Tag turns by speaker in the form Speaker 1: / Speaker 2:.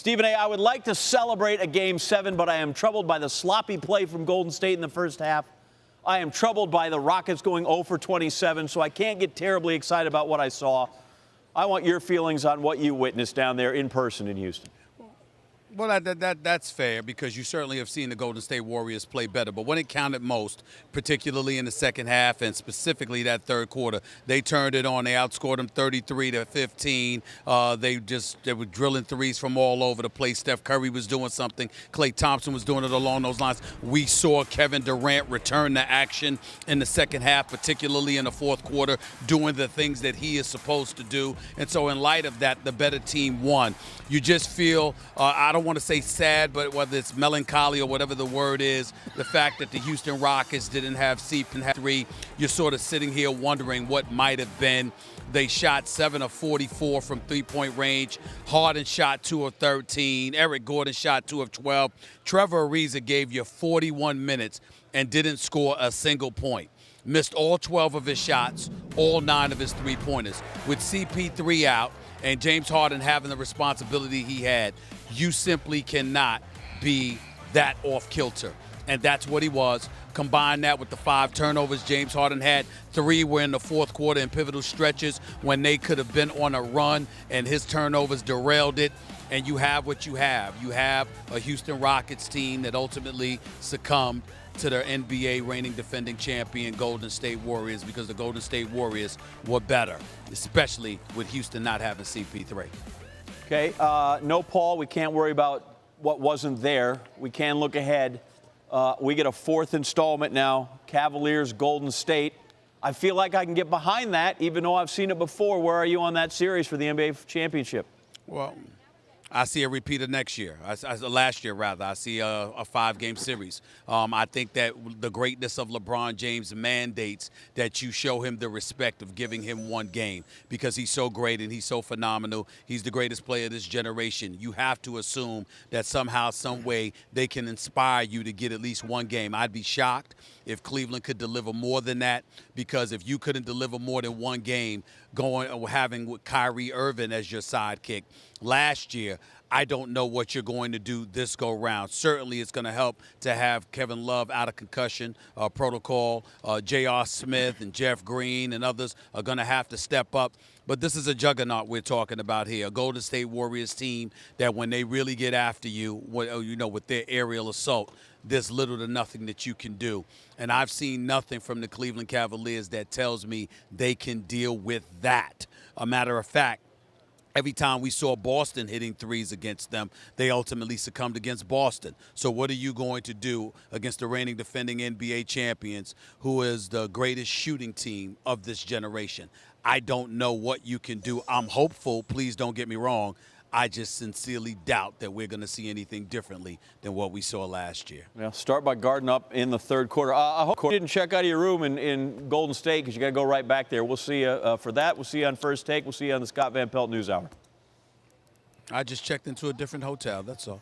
Speaker 1: Stephen A., I would like to celebrate a Game 7, but I am troubled by the sloppy play from Golden State in the first half. I am troubled by the Rockets going 0 for 27, so I can't get terribly excited about what I saw. I want your feelings on what you witnessed down there in person in Houston.
Speaker 2: Well, that's fair because you certainly have seen the Golden State Warriors play better. But when it counted most, particularly in the second half and specifically that third quarter, they turned it on. They outscored them 33-15. They were drilling threes from all over the place. Steph Curry was doing something. Klay Thompson was doing it along those lines. We saw Kevin Durant return to action in the second half, particularly in the fourth quarter, doing the things that he is supposed to do. And so in light of that, the better team won. You just feel, I don't want to say sad, but whether it's melancholy or whatever the word is, the fact that the Houston Rockets didn't have CP3, you're sort of sitting here wondering what might have been. They shot 7 of 44 from three-point range. Harden shot 2 of 13. Eric Gordon shot 2 of 12. Trevor Ariza gave you 41 minutes and didn't score a single point. Missed all 12 of his shots, all 9 of his three-pointers. With CP3 out, and James Harden having the responsibility he had, you simply cannot be that off kilter. And that's what he was. Combine that with the 5 turnovers James Harden had. 3 were in the fourth quarter in pivotal stretches when they could have been on a run, and his turnovers derailed it. And you have what you have. You have a Houston Rockets team that ultimately succumbed to their NBA reigning defending champion Golden State Warriors because the Golden State Warriors were better, especially with Houston not having CP3.
Speaker 1: Okay, no Paul. We can't worry about what wasn't there. We can look ahead. We get a 4th installment now, Cavaliers, Golden State. I feel like I can get behind that, even though I've seen it before. Where are you on that series for the NBA championship?
Speaker 2: Well, I see a repeat of next year. Last year, rather. I see a 5-game series. I think that the greatness of LeBron James mandates that you show him the respect of giving him 1 game because he's so great and he's so phenomenal. He's the greatest player of this generation. You have to assume that somehow, some way, they can inspire you to get at least 1 game. I'd be shocked if Cleveland could deliver more than that, because if you couldn't deliver more than 1 game, having with Kyrie Irving as your sidekick last year, I don't know what you're going to do this go round. Certainly it's going to help to have Kevin Love out of concussion protocol. J.R. Smith and Jeff Green and others are going to have to step up. But this is a juggernaut we're talking about here, a Golden State Warriors team that when they really get after you, with their aerial assault, there's little to nothing that you can do. And I've seen nothing from the Cleveland Cavaliers that tells me they can deal with that. A matter of fact, every time we saw Boston hitting threes against them, they ultimately succumbed against Boston. So what are you going to do against the reigning defending NBA champions, who is the greatest shooting team of this generation? I don't know what you can do. I'm hopeful. Please don't get me wrong. I just sincerely doubt that we're going to see anything differently than what we saw last year.
Speaker 1: Well, start by guarding up in the third quarter. I hope you didn't check out of your room in Golden State because you got to go right back there. We'll see you for that. We'll see you on First Take. We'll see you on the Scott Van Pelt News Hour.
Speaker 2: I just checked into a different hotel. That's all.